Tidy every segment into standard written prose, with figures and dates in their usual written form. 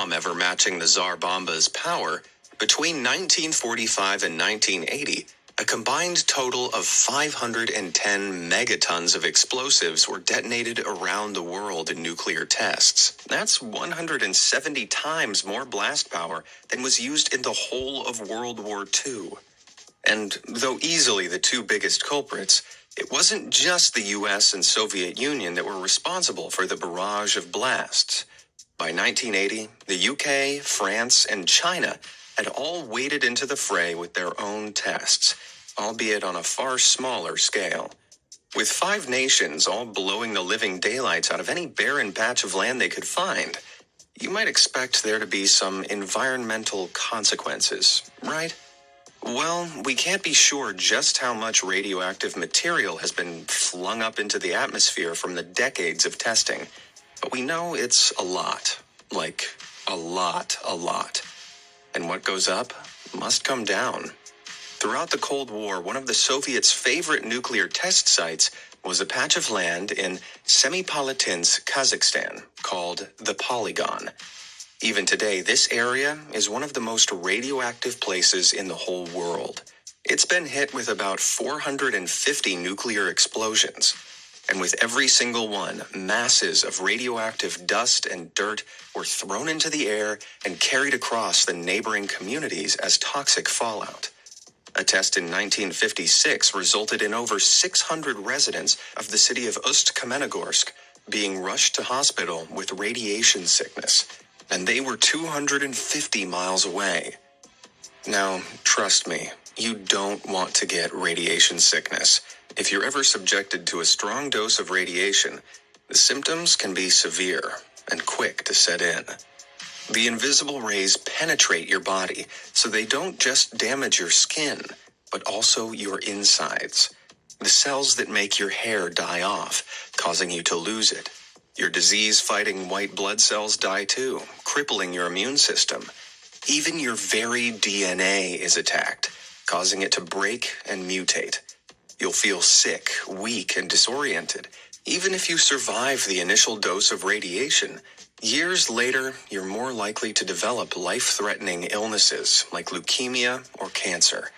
bomb ever matching the Tsar Bomba's power, between 1945 and 1980, a combined total of 510 megatons of explosives were detonated around the world in nuclear tests. That's 170 times more blast power than was used in the whole of World War II. And though easily the two biggest culprits, it wasn't just the US and Soviet Union that were responsible for the barrage of blasts. By 1980, the UK, France, and China had all waded into the fray with their own tests, albeit on a far smaller scale. With 5 nations all blowing the living daylights out of any barren patch of land they could find, you might expect there to be some environmental consequences, right? Well, we can't be sure just how much radioactive material has been flung up into the atmosphere from the decades of testing, but we know it's a lot. Like, a lot. And what goes up must come down. Throughout the Cold War, one of the Soviets' favorite nuclear test sites was a patch of land in Semipalatinsk, Kazakhstan, called the Polygon. Even today, this area is one of the most radioactive places in the whole world. It's been hit with about 450 nuclear explosions, and with every single one, masses of radioactive dust and dirt were thrown into the air and carried across the neighboring communities as toxic fallout. A test in 1956 resulted in over 600 residents of the city of Ust-Kamenogorsk being rushed to hospital with radiation sickness, and they were 250 miles away. Now, trust me, you don't want to get radiation sickness. If you're ever subjected to a strong dose of radiation, the symptoms can be severe and quick to set in. The invisible rays penetrate your body, so they don't just damage your skin, but also your insides. The cells that make your hair die off, causing you to lose it. Your disease-fighting white blood cells die too, crippling your immune system. Even your very DNA is attacked, causing it to break and mutate. You'll feel sick, weak, and disoriented. Even if you survive the initial dose of radiation, years later, you're more likely to develop life-threatening illnesses like leukemia or cancer.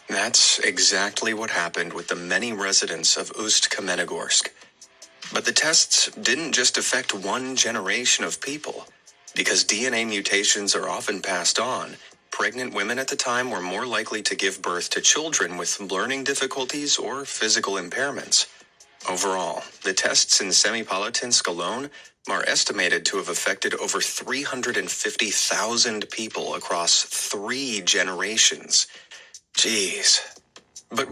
That's exactly what happened with the many residents of Ust-Kamenogorsk. But the tests didn't just affect one generation of people. Because DNA mutations are often passed on, pregnant women at the time were more likely to give birth to children with learning difficulties or physical impairments. Overall, the tests in Semipalatinsk alone are estimated to have affected over 350,000 people across 3 generations. Jeez. But